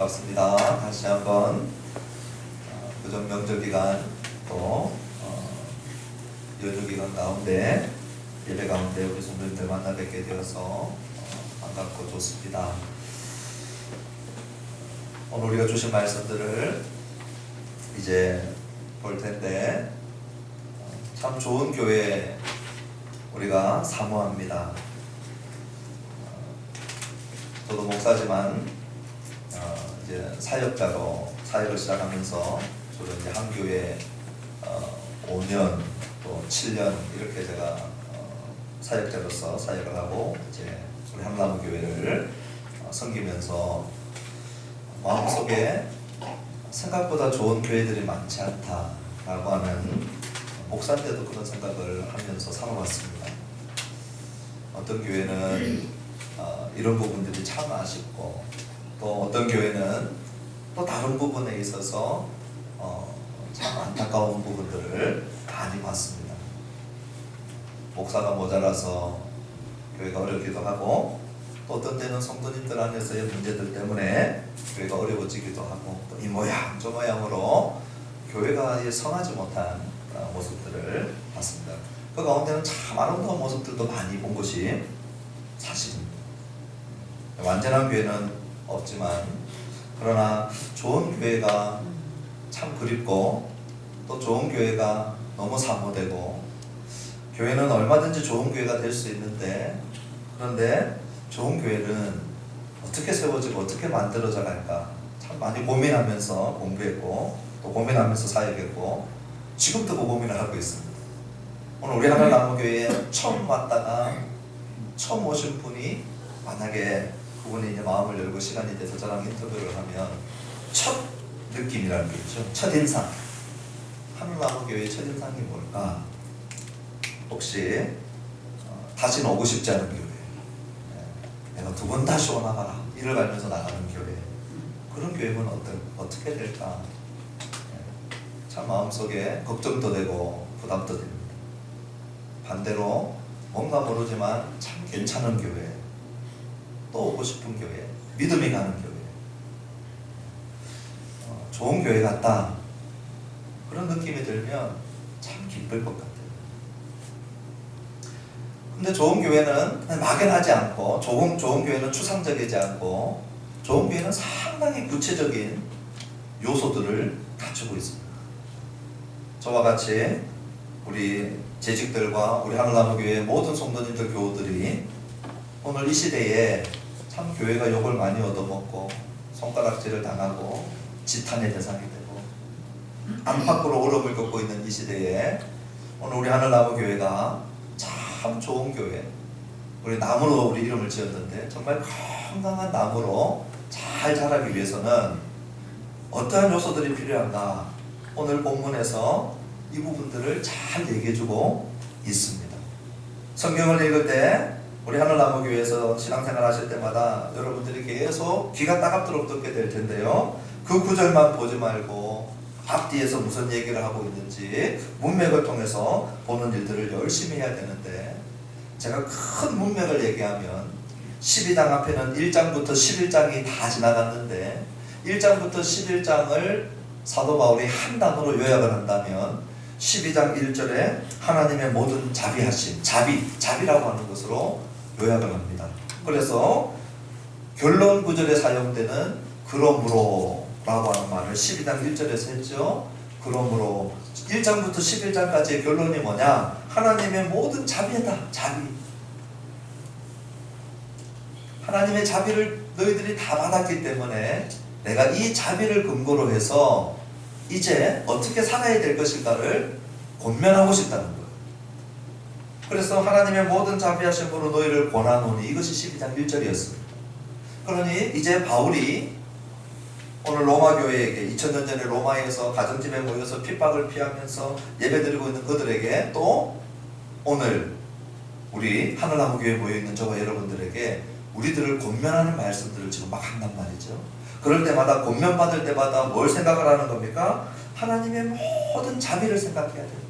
반갑습니다. 다시 한번 구정 명절 기간 또 연휴 기간 가운데 예배 가운데 우리 성도님들 만나 뵙게 되어서 반갑고 좋습니다. 오늘 우리가 주신 말씀들을 이제 볼 텐데 참 좋은 교회 우리가 사모합니다. 저도 목사지만 이제 사역자로 사역을 시작하면서 주로 이제 한 교회 5년 또 7년 이렇게 제가 사역자로서 사역을 하고 이제 우리 한나무 교회를 섬기면서 마음속에 생각보다 좋은 교회들이 많지 않다라고 하는 목사인데도 그런 생각을 하면서 살아왔습니다. 어떤 교회는 이런 부분들이 참 아쉽고 또 어떤 교회는 또 다른 부분에 있어서 참 안타까운 부분들을 많이 봤습니다. 목사가 모자라서 교회가 어렵기도 하고 또 어떤 때는 성도님들 안에서의 문제들 때문에 교회가 어려워지기도 하고 또 이 모양 저 모양으로 교회가 성하지 못한 모습들을 봤습니다. 그 가운데는 참 아름다운 모습들도 많이 본 것이 사실입니다. 완전한 교회는 없지만 그러나 좋은 교회가 참 그립고 또 좋은 교회가 너무 사모되고 교회는 얼마든지 좋은 교회가 될 수 있는데 그런데 좋은 교회는 어떻게 세워지고 어떻게 만들어져 갈까 참 많이 고민하면서 공부했고 또 고민하면서 사역했고 지금도 그 고민을 하고 있습니다. 오늘 우리 하늘나무교회에 처음 왔다가 처음 오신 분이 만약에 그분이 이제 마음을 열고 시간이 돼서 저랑 인터뷰를 하면 첫 느낌이라는 게 있죠. 첫인상. 하늘나무교회의 첫인상이 뭘까? 혹시 다시는 오고 싶지 않은 교회. 내가 두 번 다시 오나가라. 이를 갈면서 나가는 교회. 그런 교회는 어떻게 될까? 참 마음속에 걱정도 되고 부담도 됩니다. 반대로 뭔가 모르지만 참 괜찮은 교회. 또 오고 싶은 교회, 믿음이 가는 교회, 좋은 교회 같다 그런 느낌이 들면 참 기쁠 것 같아요. 근데 좋은 교회는 그냥 막연하지 않고 좋은 교회는 추상적이지 않고 좋은 교회는 상당히 구체적인 요소들을 갖추고 있습니다. 저와 같이 우리 재직들과 우리 하늘나무교회 모든 성도님들 교우들이 오늘 이 시대에 참 교회가 욕을 많이 얻어먹고 손가락질을 당하고 지탄의 대상이 되고 안팎으로 어려움을 겪고 있는 이 시대에 오늘 우리 하늘나무교회가 참 좋은 교회, 우리 나무로 우리 이름을 지었는데 정말 건강한 나무로 잘 자라기 위해서는 어떠한 요소들이 필요한가 오늘 본문에서 이 부분들을 잘 얘기해주고 있습니다. 성경을 읽을 때 우리 하늘나무교회에서 신앙생활 하실 때마다 여러분들이 계속 귀가 따갑도록 듣게 될 텐데요. 그 구절만 보지 말고 앞뒤에서 무슨 얘기를 하고 있는지 문맥을 통해서 보는 일들을 열심히 해야 되는데 제가 큰 문맥을 얘기하면 12장 앞에는 1장부터 11장이 다 지나갔는데 1장부터 11장을 사도 바울이 한 단어로 요약을 한다면 12장 1절에 하나님의 모든 자비하심, 자비라고 하는 것으로 요약을 합니다. 그래서 결론 구절에 사용되는 그러므로 라고 하는 말을 12장 1절에서 했죠. 그러므로 1장부터 11장까지의 결론이 뭐냐? 하나님의 모든 자비다. 자비. 하나님의 자비를 너희들이 다 받았기 때문에 내가 이 자비를 근거로 해서 이제 어떻게 살아야 될 것인가를 권면하고 싶다는 거예요. 그래서 하나님의 모든 자비하심으로 너희를 권하노니 이것이 12장 1절이었습니다. 그러니 이제 바울이 오늘 로마교회에게 2000년 전에 로마에서 가정집에 모여서 핍박을 피하면서 예배드리고 있는 그들에게 또 오늘 우리 하늘나무교회에 모여있는 저와 여러분들에게 우리들을 권면하는 말씀들을 지금 막 한단 말이죠. 그럴 때마다 권면받을 때마다 뭘 생각을 하는 겁니까? 하나님의 모든 자비를 생각해야 된다.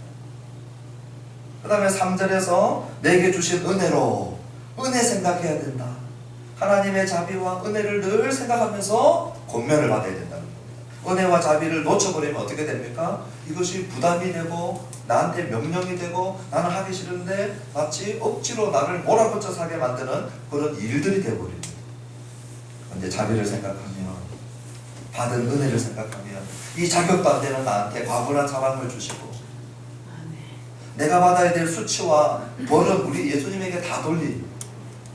그 다음에 3절에서 내게 주신 은혜로 은혜 생각해야 된다. 하나님의 자비와 은혜를 늘 생각하면서 권면을 받아야 된다는 거예요. 은혜와 자비를 놓쳐버리면 어떻게 됩니까? 이것이 부담이 되고 나한테 명령이 되고 나는 하기 싫은데 마치 억지로 나를 몰아붙여 사게 만드는 그런 일들이 되어버립니다. 근데 자비를 생각하면, 받은 은혜를 생각하면 이 자격도 안 되는 나한테 과분한 사랑을 주시고 내가 받아야 될 수치와 벌은 우리 예수님에게 다 돌린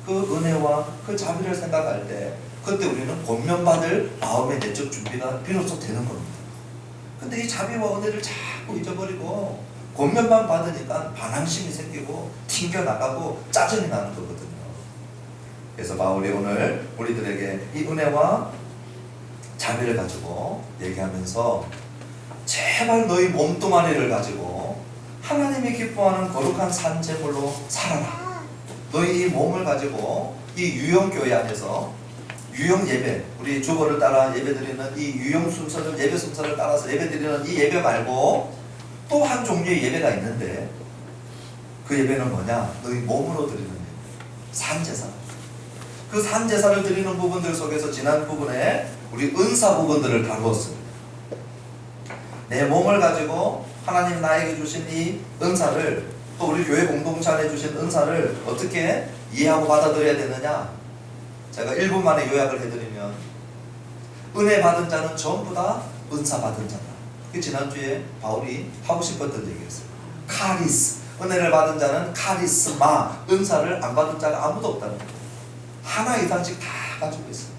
그 은혜와 그 자비를 생각할 때 그때 우리는 권면받을 마음의 내적 준비가 비로소 되는 겁니다. 근데 이 자비와 은혜를 자꾸 잊어버리고 권면만 받으니까 반항심이 생기고 튕겨나가고 짜증이 나는 거거든요. 그래서 바울이 오늘 우리들에게 이 은혜와 자비를 가지고 얘기하면서 제발 너희 몸뚱아리를 가지고 하나님이 기뻐하는 거룩한 산제물로 살아라. 너희 이 몸을 가지고 이 유형교회 안에서 유형 예배, 우리 주보를 따라 예배드리는 이 유형 순서를, 예배 순서를 따라서 예배드리는 이 예배 말고 또 한 종류의 예배가 있는데 그 예배는 뭐냐? 너희 몸으로 드리는 예배, 산제사. 그 산제사를 드리는 부분들 속에서 지난 부분에 우리 은사 부분들을 다루었습니다. 내 몸을 가지고 하나님 나에게 주신 이 은사를, 또 우리 교회 공동체 안에 주신 은사를 어떻게 이해하고 받아들여야 되느냐? 제가 1분 만에 요약을 해드리면 은혜 받은 자는 전부 다 은사 받은 자다. 그 지난주에 바울이 하고 싶었던 얘기였어요. 카리스, 은혜를 받은 자는 카리스마, 은사를 안 받은 자가 아무도 없다는 거예요. 하나 이상씩 다 가지고 있어요.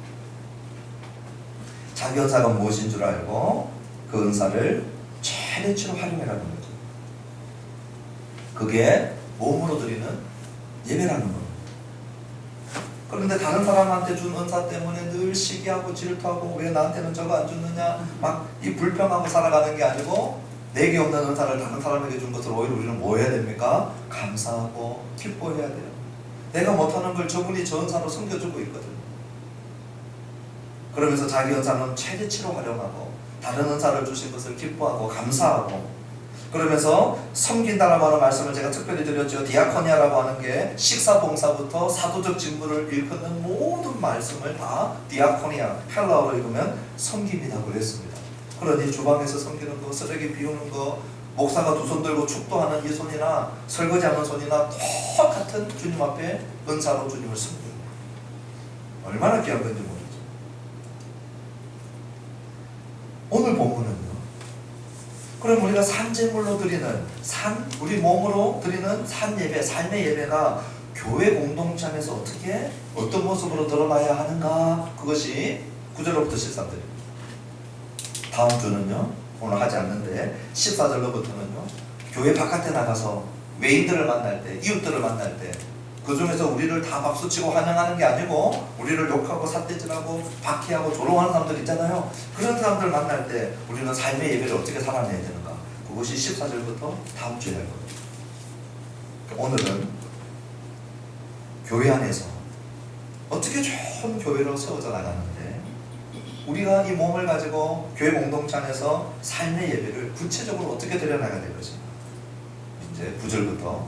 자기 은사가 무엇인 줄 알고 그 은사를 최대치로 활용해라는 거죠. 그게 몸으로 드리는 예배라는 겁니다. 그런데 다른 사람한테 준 은사 때문에 늘 시기하고 질투하고 왜 나한테는 저거 안 줬느냐 막 이 불평하고 살아가는 게 아니고 내게 없는 은사를 다른 사람에게 준 것을 오히려 우리는 뭐 해야 됩니까? 감사하고 기뻐해야 돼요. 내가 못하는 걸 저분이 저 은사로 섬겨주고 있거든요. 그러면서 자기 은사는 최대치로 활용하고 다른 은사를 주신 것을 기뻐하고 감사하고, 그러면서 섬긴다라고 하는 말씀을 제가 특별히 드렸죠. 디아코니아라고 하는 게 식사봉사부터 사도적 직무를 일컫는 모든 말씀을 다 디아코니아, 헬라어로 읽으면 섬김이라고 그랬습니다. 그러니 주방에서 섬기는 거, 쓰레기 비우는 거, 목사가 두 손 들고 축도하는 이 손이나 설거지하는 손이나 똑같은 주님 앞에 은사로 주님을 섬기는 거예요. 얼마나 귀한 건지 모르죠. 오늘 본문은요, 그럼 우리가 산제물로 드리는 우리 몸으로 드리는 산예배, 삶의 예배가 교회 공동체 안에서 어떻게 어떤 모습으로 드러나야 하는가, 그것이 9절로부터 13절입니다. 다음 주는요, 오늘 하지 않는데 14절로부터는요, 교회 바깥에 나가서 외인들을 만날 때, 이웃들을 만날 때, 그 중에서 우리를 다 박수치고 환영하는 게 아니고 우리를 욕하고 삿대질하고 박해하고 조롱하는 사람들 있잖아요. 그런 사람들 만날 때 우리는 삶의 예배를 어떻게 살아내야 되는가, 그것이 14절부터 다음 주에 할 겁니다. 오늘은 교회 안에서 어떻게 좋은 교회로 세워져 나가는데 우리가 이 몸을 가지고 교회 공동체 안에서 삶의 예배를 구체적으로 어떻게 드려나가야 될 것인가, 이제 9절부터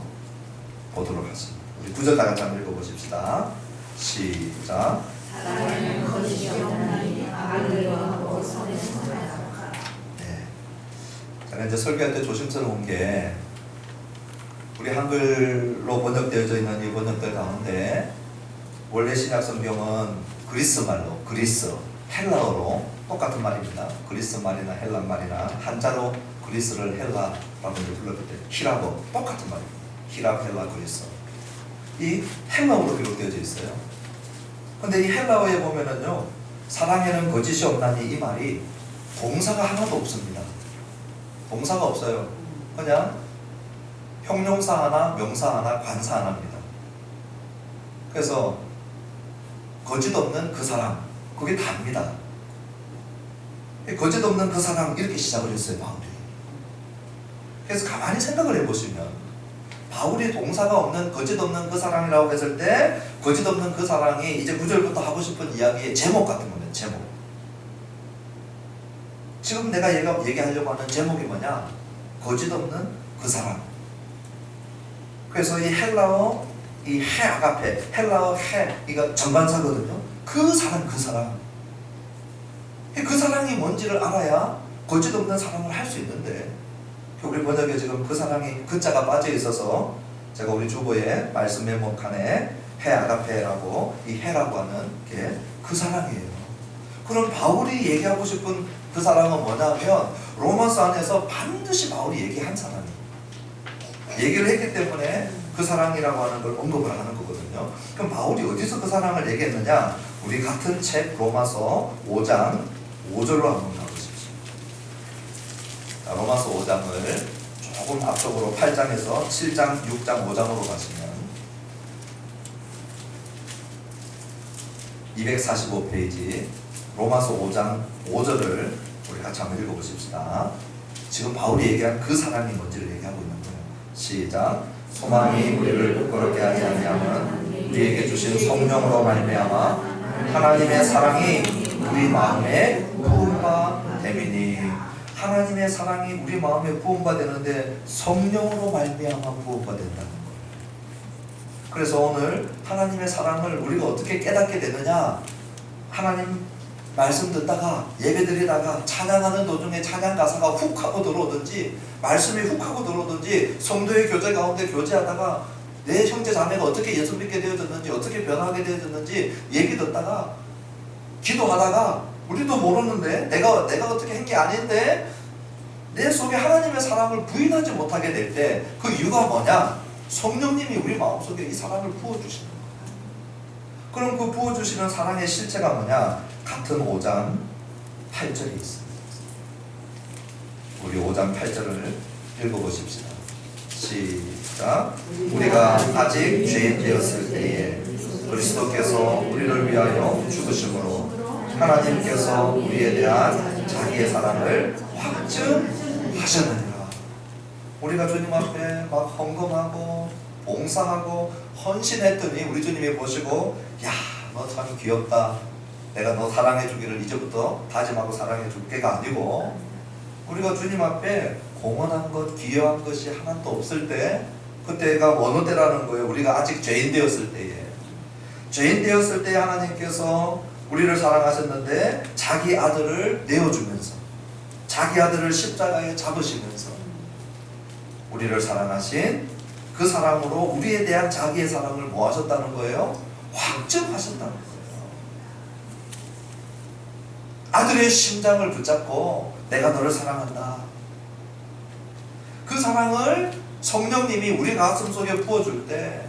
보도록 하겠습니다. 우리 9절 다 같이 한번 읽어보십시다. 시작. 사랑하는 거짓이 없나니 악을 하고 선을 선하라. 네. 제가 이제 설교할 때 조심스러운 게 우리 한글로 번역되어져 있는 이 번역들 가운데 원래 신약 성경은 그리스 말로, 그리스, 헬라어로 똑같은 말입니다. 그리스 말이나 헬라 말이나 한자로 그리스를 헬라라고 불렀을 때 히라고 똑같은 말입니다. 히라, 헬라, 그리스. 이 헬라어로 기록되어져 있어요. 근데 이 헬라어에 보면은요, 사랑에는 거짓이 없나니 이 말이 동사가 하나도 없습니다. 동사가 없어요. 그냥 형용사 하나, 명사 하나, 관사 하나입니다. 그래서 거짓 없는 그 사람, 그게 답니다. 거짓 없는 그 사람, 이렇게 시작을 했어요, 바울이. 그래서 가만히 생각을 해보시면 바울이 동사가 없는 거짓 없는 그 사랑이라고 했을 때 거짓 없는 그 사랑이 이제 9절부터 하고 싶은 이야기의 제목 같은 겁니다. 제목. 지금 내가 얘기하려고 하는 제목이 뭐냐? 거짓 없는 그 사랑. 그래서 이 헬라어, 이 해 아가페, 헬라어 해, 이거 정관사거든요. 그 사랑, 그 사랑. 그 사랑이 뭔지를 알아야 거짓 없는 사랑을 할 수 있는데, 우리 번역에 지금 그 사랑이 그 자가 빠져 있어서 제가 우리 주보에 말씀 메모칸에 해 아가페라고, 이 해라고 하는 게 그 사랑이에요. 그럼 바울이 얘기하고 싶은 그 사랑은 뭐냐면 로마서 안에서 반드시 바울이 얘기한 사랑이에요. 얘기를 했기 때문에 그 사랑이라고 하는 걸 언급을 하는 거거든요. 그럼 바울이 어디서 그 사랑을 얘기했느냐? 우리 같은 책 로마서 5장 5절로 한번 가보십시오. 자, 로마서 5장을 조금 앞쪽으로 8장에서 7장, 6장, 5장으로 가시면 245페이지 로마서 5장 5절을 우리 같이 한번 읽어보십시다. 지금 바울이 얘기한 그 사랑이 뭔지를 얘기하고 있는 거예요. 시작. 소망이 우리를 부끄럽게 하지 아니하면 우리에게 주신 성령으로 말미암아 하나님의 사랑이 우리 마음에 부음바 됨이니. 하나님의 사랑이 우리 마음에 부음바 되는데 성령으로 말미암아 부음바 된다는 거예요. 그래서 오늘 하나님의 사랑을 우리가 어떻게 깨닫게 되느냐? 하나님 말씀 듣다가 예배 드리다가 찬양하는 도중에 찬양 가사가 훅 하고 들어오든지, 말씀이 훅 하고 들어오든지, 성도의 교제 가운데 교제하다가 내 형제 자매가 어떻게 예수 믿게 되어졌는지, 어떻게 변하게 되어졌는지 얘기 듣다가 기도하다가 우리도 모르는데 내가 어떻게 한 게 아닌데 내 속에 하나님의 사랑을 부인하지 못하게 될 때 그 이유가 뭐냐? 성령님이 우리 마음속에 이 사랑을 부어주시는 거예요. 그럼 그 부어주시는 사랑의 실체가 뭐냐? 같은 5장 8절이 있습니다. 우리 5장 8절을 읽어보십시다. 시작. 우리가 아직 죄인 되었을 때에 그리스도께서 우리를 위하여 죽으심으로 하나님께서 우리에 대한 자기의 사랑을 확증하셨느니라. 우리가 주님 앞에 막 헌금하고 봉사하고 헌신했더니 우리 주님이 보시고, 야, 너 참 귀엽다, 내가 너 사랑해 주기를 이제부터 다짐하고 사랑해 줄게가 아니고, 우리가 주님 앞에 공헌한 것, 기여한 것이 하나도 없을 때, 그때가 어느 때라는 거예요. 우리가 아직 죄인 되었을 때에. 죄인 되었을 때 하나님께서 우리를 사랑하셨는데 자기 아들을 내어주면서, 자기 아들을 십자가에 잡으시면서 우리를 사랑하신 그 사랑으로 우리에 대한 자기의 사랑을 뭐 하셨다는 거예요? 확증하셨다는 거예요. 아들의 심장을 붙잡고 내가 너를 사랑한다. 그 사랑을 성령님이 우리 가슴 속에 부어줄 때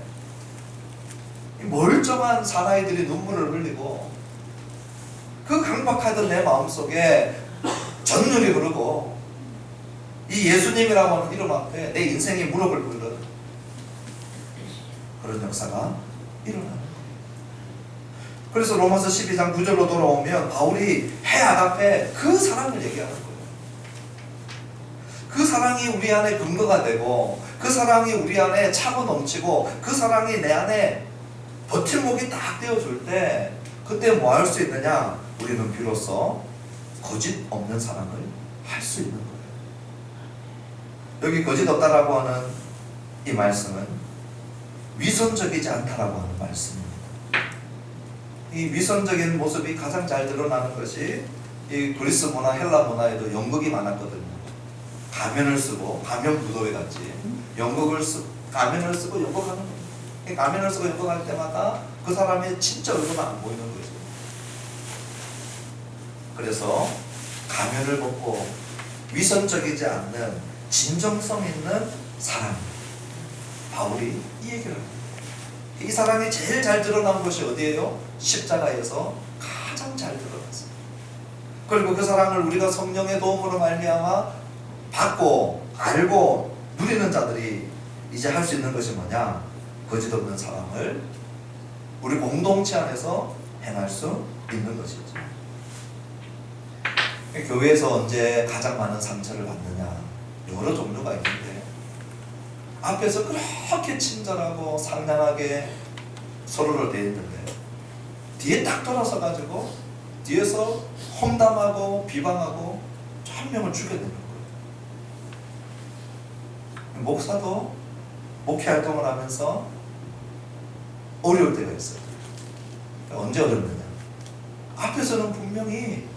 멀쩡한 사나이들이 눈물을 흘리고 그 강박하던 내 마음속에 전율이 흐르고 이 예수님이라고 하는 이름 앞에 내 인생의 무릎을 꿇는 그런 역사가 일어나는 거예요. 그래서 로마서 12장 9절로 돌아오면 바울이 해 아가페 그 사랑을 얘기하는 거예요. 그 사랑이 우리 안에 근거가 되고, 그 사랑이 우리 안에 차고 넘치고, 그 사랑이 내 안에 버팀목이 딱 되어줄 때 그때 뭐 할 수 있느냐? 우리는 비로소 거짓 없는 사랑을 할 수 있는 거예요. 여기 거짓 없다라고 하는 이 말씀은 위선적이지 않다라고 하는 말씀입니다. 이 위선적인 모습이 가장 잘 드러나는 것이 이 그리스 문화, 헬라 문화에도 연극이 많았거든요. 가면을 쓰고, 가면 무도회 같이 가면을 쓰고 연극하는 거예요. 가면을 쓰고 연극할 때마다 그 사람의 진짜 얼굴은 안 보이는 거죠. 그래서 가면을 벗고 위선적이지 않는 진정성 있는 사랑, 바울이 이 얘기를 합니다. 이 사랑이 제일 잘 드러난 것이 어디예요? 십자가에서 가장 잘 드러났어요. 그리고 그 사랑을 우리가 성령의 도움으로 말미암아 받고 알고 누리는 자들이 이제 할 수 있는 것이 뭐냐? 거짓 없는 사랑을 우리 공동체 안에서 행할 수 있는 것이죠. 교회에서 언제 가장 많은 상처를 받느냐? 여러 종류가 있는데, 앞에서 그렇게 친절하고 상냥하게 서로를 대했는데 뒤에 딱 돌아서 가지고 뒤에서 험담하고 비방하고 한 명을 죽여내는 거예요. 목사도 목회 활동을 하면서 어려울 때가 있어요. 언제 어렵느냐? 앞에서는 분명히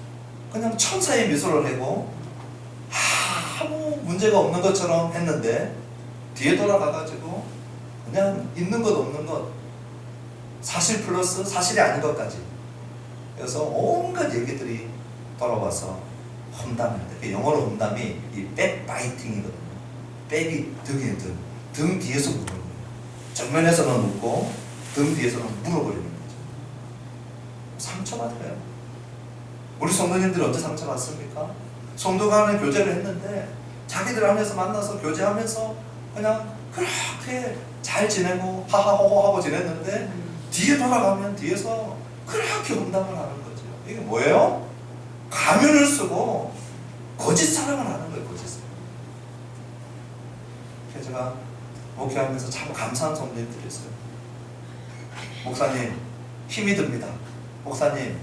그냥 천사의 미소를 하고 아무 문제가 없는 것처럼 했는데 뒤에 돌아가가지고 그냥 있는 것 없는 것, 사실 플러스 사실이 아닌 것까지, 그래서 온갖 얘기들이 돌아와서 험담인데, 영어로 험담이 이 백바이팅이거든요. 백이 등에 등 뒤에서 물는 거예요. 정면에서는 웃고 등 뒤에서는 물어버리는 거죠. 상처받아요. 우리 성도님들이 언제 상처받습니까? 성도 간에 교제를 했는데 자기들 안에서 만나서 교제하면서 그냥 그렇게 잘 지내고 하하호호 하고 지냈는데 뒤에 돌아가면 뒤에서 그렇게 험담을 하는 거죠. 이게 뭐예요? 가면을 쓰고 거짓 사랑을 하는 거예요. 거짓 사랑. 그래서 제가 목회하면서 참 감사한 성도님들이 있어요. 목사님 힘이 듭니다. 목사님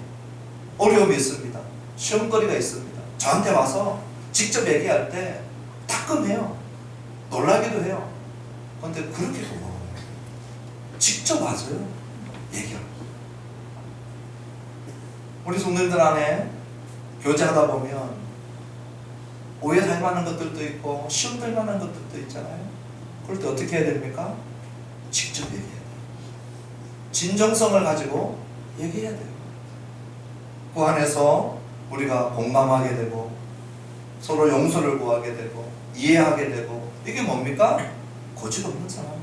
어려움이 있습니다. 시험거리가 있습니다. 저한테 와서 직접 얘기할 때 따끔해요. 놀라기도 해요. 그런데 그렇게 고마워요. 직접 와서요 얘기합니다. 우리 성도님들 안에 교제하다 보면 오해할 만한 것들도 있고 시험될 만한 것들도 있잖아요. 그럴 때 어떻게 해야 됩니까? 직접 얘기해야 돼요. 진정성을 가지고 얘기해야 돼요. 그 안에서 우리가 공감하게 되고 서로 용서를 구하게 되고 이해하게 되고, 이게 뭡니까? 거짓 없는 사람이에요.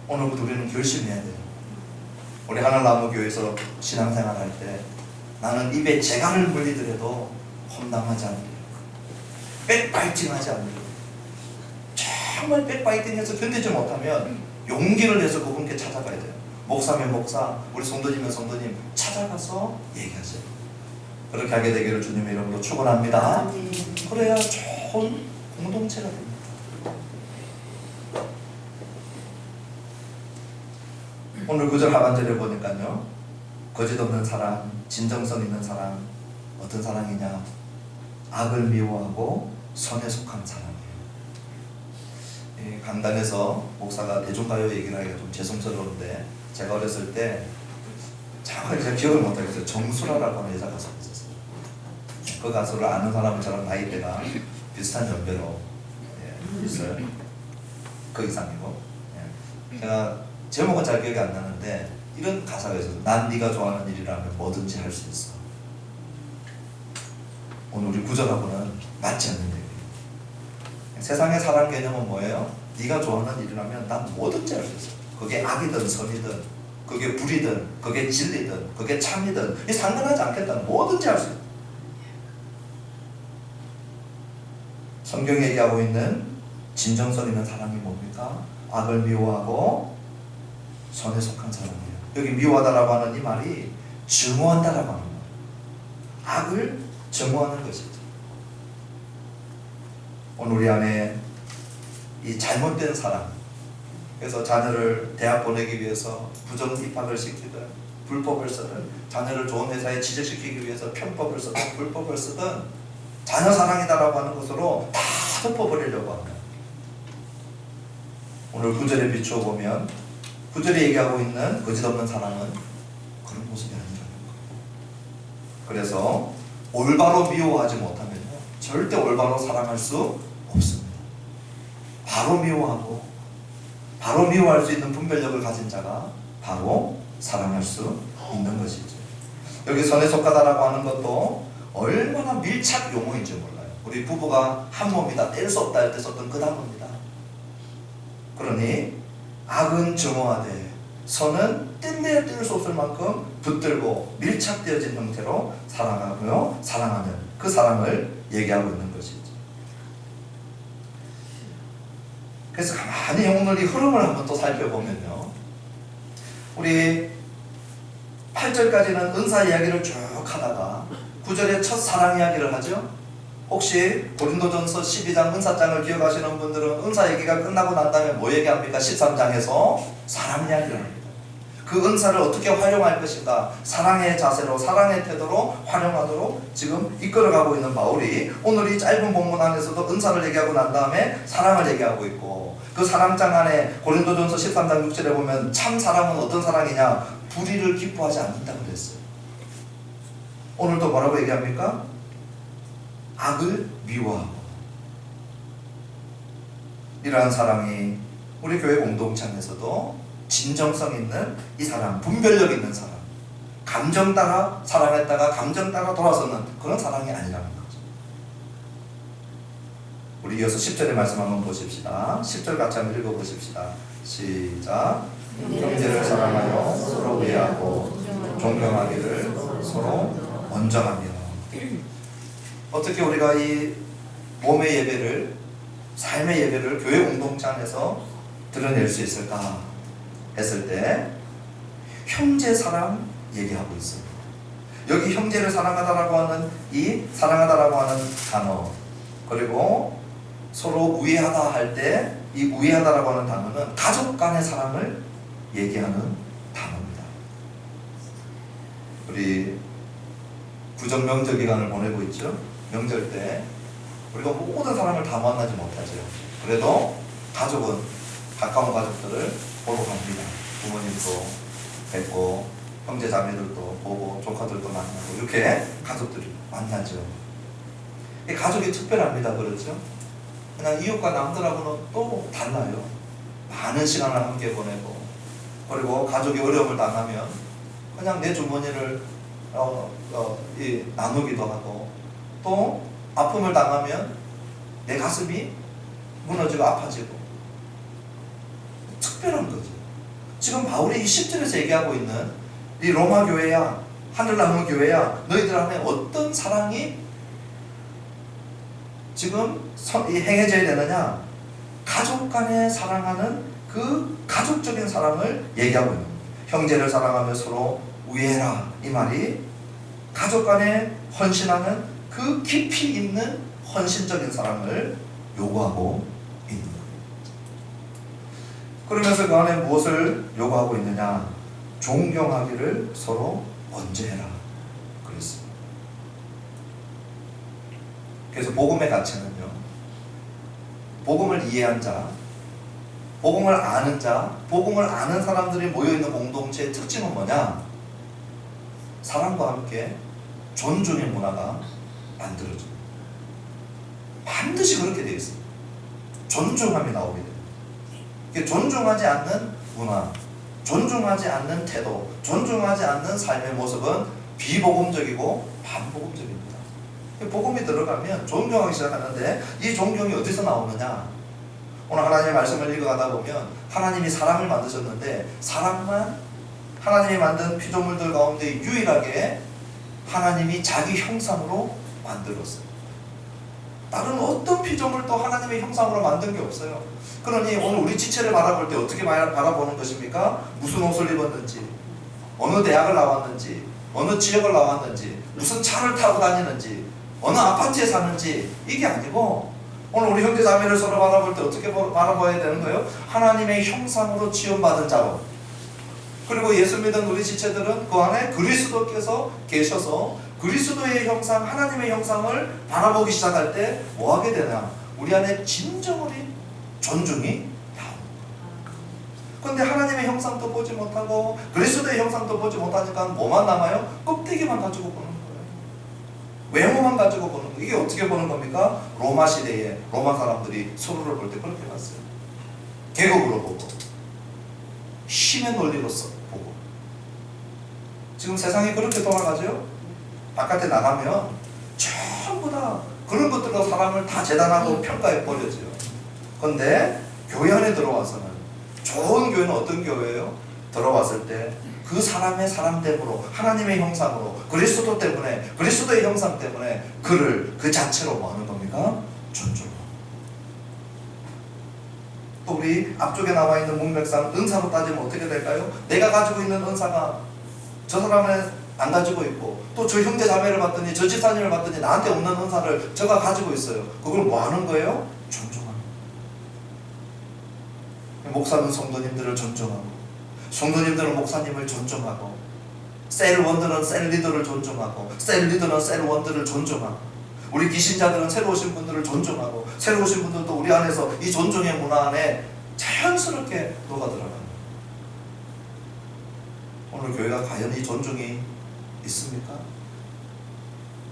오늘부터 우리는 결심해야 돼요. 우리 하늘나무교회에서 신앙생활 할 때 나는 입에 재갈을 물리더라도 험담하지 않으리라. 백바이팅하지 않으리라. 정말 백바이팅해서 견디지 못하면 용기를 내서 그분께 찾아가야 돼요. 목사면 목사, 우리 성도님은 성도님 찾아가서 얘기하세요. 그렇게 하게 되기를 주님의 이름으로 축원합니다. 그래야 좋은 공동체가 됩니다. 오늘 9절 하반절에 보니까요, 거짓 없는 사랑, 진정성 있는 사랑, 어떤 사랑이냐? 악을 미워하고 선에 속한 사랑이에요. 강단에서 목사가 대중가요 얘기를 하기가 좀 죄송스러운데, 제가 어렸을 때 정말 제가 기억을 못하겠어요. 정수라라고 하는 여자 가수가 있었어요. 그 가수를 아는 사람은 저랑 나이대가 비슷한 연배로 있어요. 그 이상이고. 제가 제목은 잘 기억이 안 나는데 이런 가사가 있어요. 난 네가 좋아하는 일이라면 뭐든지 할 수 있어. 오늘 우리 구절하고는 맞지 않는 얘기예요. 세상의 사랑 개념은 뭐예요? 네가 좋아하는 일이라면 난 뭐든지 할 수 있어. 그게 악이든 선이든, 그게 불이든, 그게 진리든, 그게 참이든, 이 상관하지 않겠다. 뭐든지 할 수 있어. 성경이 얘기하고 있는 진정성 있는 사랑이 뭡니까? 악을 미워하고 선에 속한 사람이에요. 여기 미워하다라고 하는 이 말이 증오한다라고 하는 말이에요. 악을 증오하는 것이죠. 오늘 우리 안에 이 잘못된 사랑, 그래서 자녀를 대학 보내기 위해서 부정 입학을 시키든, 불법을 쓰든, 자녀를 좋은 회사에 취직시키기 위해서 편법을 쓰든 불법을 쓰든 자녀 사랑이다라고 하는 것으로 다 덮어버리려고 합니다. 오늘 9절에 비추어 보면 9절에 얘기하고 있는 거짓 없는 사랑은 그런 모습이 아니라는 거예요. 그래서 올바로 미워하지 못하면요, 절대 올바로 사랑할 수 없습니다. 바로 미워하고 바로 미워할 수 있는 분별력을 가진 자가 바로 사랑할 수 있는 것이죠. 여기 선에 속하다라고 하는 것도 얼마나 밀착 용어인지 몰라요. 우리 부부가 한 몸이다, 뗄 수 없다 할 때 썼던 그 단어입니다. 그러니 악은 증오하되 선은 뗄래야 뗄 수 없을 만큼 붙들고 밀착되어진 형태로 사랑하고요, 사랑하는 그 사랑을 얘기하고 있는 것이죠. 그래서 가만히 오늘 이 흐름을 한번 또 살펴보면요, 우리 8절까지는 은사 이야기를 쭉 하다가 9절에 첫 사랑 이야기를 하죠. 혹시 고린도전서 12장 은사장을 기억하시는 분들은 은사 얘기가 끝나고 난 다음에 뭐 얘기합니까? 13장에서 사랑 이야기를 합니다. 그 은사를 어떻게 활용할 것인가, 사랑의 자세로, 사랑의 태도로 활용하도록 지금 이끌어가고 있는 바울이 오늘 이 짧은 본문 안에서도 은사를 얘기하고 난 다음에 사랑을 얘기하고 있고, 그 사랑장 안에 고린도전서 13장 6절에 보면 참 사랑은 어떤 사랑이냐? 불의를 기뻐하지 않는다고 그랬어요. 오늘도 뭐라고 얘기합니까? 악을 미워하고. 이러한 사랑이 우리 교회 공동체 안에서도 진정성 있는 이 사랑, 분별력 있는 사랑, 감정 따라 사랑했다가 감정 따라 돌아서는 그런 사랑이 아니라는 거죠. 우리 이어서 10절의 말씀 한번 보십시다. 10절 같이 한번 읽어보십시다. 시작. 형제를 사랑하여 서로 우애하고 존경하기를 서로 원정하며. 어떻게 우리가 이 몸의 예배를, 삶의 예배를 교회 공동체 안에서 드러낼 수 있을까 했을 때 형제 사랑 얘기하고 있어요. 여기 형제를 사랑하다라고 하는 이 사랑하다라고 하는 단어, 그리고 서로 우애하다 할 때 이 우애하다라고 하는 단어는 가족 간의 사랑을 얘기하는 단어입니다. 우리 구정 명절 기간을 보내고 있죠. 명절 때 우리가 모든 사람을 다 만나지 못하죠. 그래도 가족은 가까운 가족들을 보러 갑니다. 부모님도 뵙고 형제 자매들도 보고 조카들도 만나고 이렇게 가족들이 만나죠. 이 가족이 특별합니다. 그렇죠? 그냥 이웃과 남들하고는 또 달라요. 많은 시간을 함께 보내고, 그리고 가족이 어려움을 당하면 그냥 내 주머니를 나누기도 하고, 또 아픔을 당하면 내 가슴이 무너지고 아파지고, 특별한 거죠. 지금 바울이 이 10절에서 얘기하고 있는 이 로마 교회야, 하늘나무 교회야, 너희들 안에 어떤 사랑이 지금 행해져야 되느냐? 가족 간에 사랑하는 그 가족적인 사랑을 얘기하고 있는 거예요. 형제를 사랑하며 서로 우애해라, 이 말이 가족 간에 헌신하는 그 깊이 있는 헌신적인 사랑을 요구하고 있는 거예요. 그러면서 그 안에 무엇을 요구하고 있느냐? 존경하기를 서로 원죄해라 그랬습니다. 그래서 복음의 가치는요, 복음을 이해한 자, 복음을 아는 자, 복음을 아는 사람들이 모여있는 공동체의 특징은 뭐냐? 사랑과 함께 존중의 문화가 만들어져요. 반드시 그렇게 되어 있습니다. 존중함이 나오게 됩니다. 존중하지 않는 문화, 존중하지 않는 태도, 존중하지 않는 삶의 모습은 비복음적이고 반복음적입니다. 복음이 들어가면 존경하기 시작하는데 이 존경이 어디서 나오느냐? 오늘 하나님의 말씀을 읽어가다 보면 하나님이 사람을 만드셨는데 사람만 하나님이 만든 피조물들 가운데 유일하게 하나님이 자기 형상으로 만들었어요. 다른 어떤 피조물도 하나님의 형상으로 만든 게 없어요. 그러니 오늘 우리 지체를 바라볼 때 어떻게 바라보는 것입니까? 무슨 옷을 입었는지, 어느 대학을 나왔는지, 어느 지역을 나왔는지, 무슨 차를 타고 다니는지, 어느 아파트에 사는지, 이게 아니고 오늘 우리 형제 자매를 서로 바라볼 때 어떻게 바라봐야 되는 거예요? 하나님의 형상으로 지원받은 자로. 그리고 예수 믿은 우리 지체들은 그 안에 그리스도께서 계셔서 그리스도의 형상, 하나님의 형상을 바라보기 시작할 때 뭐 하게 되냐? 우리 안에 진정 어린 존중이 나옵니다. 그런데 하나님의 형상도 보지 못하고 그리스도의 형상도 보지 못하니까 뭐만 남아요? 껍데기만 가지고 보는 거예요. 외모만 가지고 보는 거예요. 이게 어떻게 보는 겁니까? 로마 시대에 로마 사람들이 서로를 볼 때 그렇게 봤어요. 계급으로 보고, 힘의 논리로서 보고. 지금 세상이 그렇게 돌아가죠? 바깥에 나가면 전부 다 그런 것들로 사람을 다 재단하고 평가해 버려져요. 그런데 교회 안에 들어와서는, 좋은 교회는 어떤 교회예요? 들어왔을 때 그 사람의 사람됨으로, 하나님의 형상으로, 그리스도 때문에, 그리스도의 형상 때문에 그를 그 자체로 뭐 하는 겁니까? 존중하고. 또 우리 앞쪽에 나와 있는 문맥상 은사로 따지면 어떻게 될까요? 내가 가지고 있는 은사가 저 사람은 안 가지고 있고, 또 저 형제 자매를 봤더니, 저 집사님을 봤더니 나한테 없는 은사를 저가 가지고 있어요. 그걸 뭐 하는 거예요? 존중하는 거예요. 목사는 성도님들을 존중하고, 성도님들은 목사님을 존중하고, 셀원들은 셀리더를 존중하고, 셀리더는 셀원들을 존중하고, 우리 기신자들은 새로 오신 분들을 존중하고, 새로 오신 분들도 우리 안에서 이 존중의 문화 안에 자연스럽게 녹아들어가는 거예요. 오늘 교회가 과연 이 존중이 있습니까?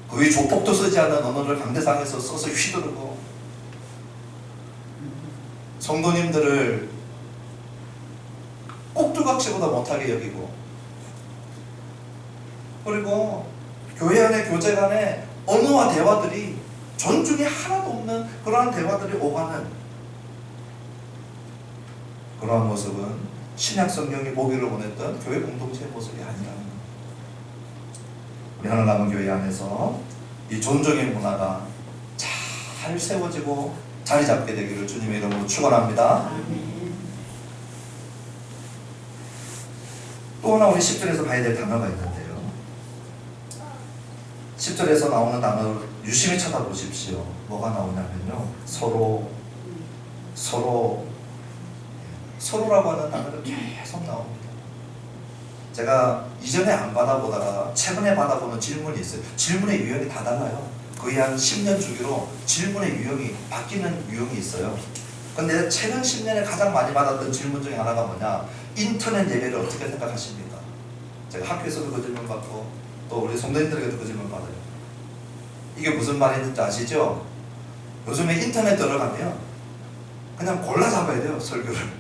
거의 조폭도 쓰지 않는 언어를 강대상에서 써서 휘두르고 성도님들을 꼭두각시보다 못하게 여기고, 그리고 교회 안에 교제 간에 언어와 대화들이 존중이 하나도 없는 그러한 대화들이 오가는 그러한 모습은 신약 성경이 보기를 원했던 교회 공동체의 모습이 아니라는 겁니다. 우리 하늘 남은 교회 안에서 이 존중의 문화가 잘 세워지고 자리 잡게 되기를 주님의 이름으로 축원합니다. 또 하나 우리 10절에서 봐야 될 단어가 있는데요, 10절에서 나오는 단어를 유심히 찾아보십시오. 뭐가 나오냐면요, 서로라고 하는 단어가 계속 나옵니다. 제가 이전에 안 받아보다가 최근에 받아보는 질문이 있어요. 질문의 유형이 다 달라요. 거의 한 10년 주기로 질문의 유형이 바뀌는 유형이 있어요. 근데 최근 10년에 가장 많이 받았던 질문 중에 하나가 뭐냐, 인터넷 예배를 어떻게 생각하십니까? 제가 학교에서도 그 질문 받고 또 우리 성도님들에게도 그 질문 받아요. 이게 무슨 말인지 아시죠? 요즘에 인터넷 들어가면 그냥 골라 잡아야 돼요, 설교를.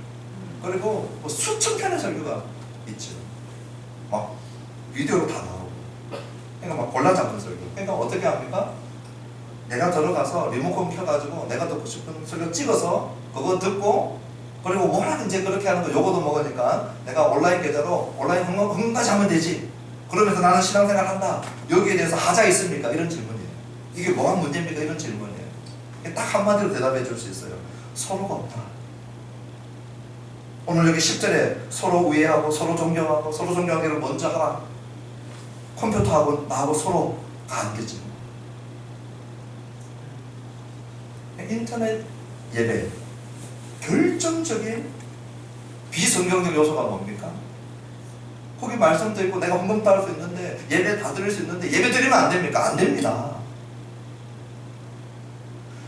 그리고 뭐 수천 편의 설교가 있죠. 막 비디오로 다 나오고. 그러니까 막 골라 잡는 설교. 그러니까 어떻게 합니까? 내가 들어가서 리모컨 켜가지고 내가 듣고 싶은 설교 찍어서 그거 듣고, 그리고 워낙 이제 그렇게 하는 거 요거도 먹으니까 내가 온라인 계좌로 온라인 흥가지 하면 되지. 그러면서 나는 신앙생활 한다. 여기에 대해서 하자 있습니까? 이런 질문이에요. 이게 뭐가 문제입니까? 이런 질문이에요. 딱 한마디로 대답해 줄 수 있어요. 서로가 없다. 오늘 여기 10절에 서로 우애하고 서로 존경하고 서로 존경하기를 먼저 하라. 컴퓨터하고 나하고 서로가 안 되지. 인터넷 예배 결정적인 비성경적 요소가 뭡니까? 거기 말씀도 있고 내가 헌금도 할 수 있는데 예배 다 드릴 수 있는데 예배 드리면 안 됩니까? 안 됩니다.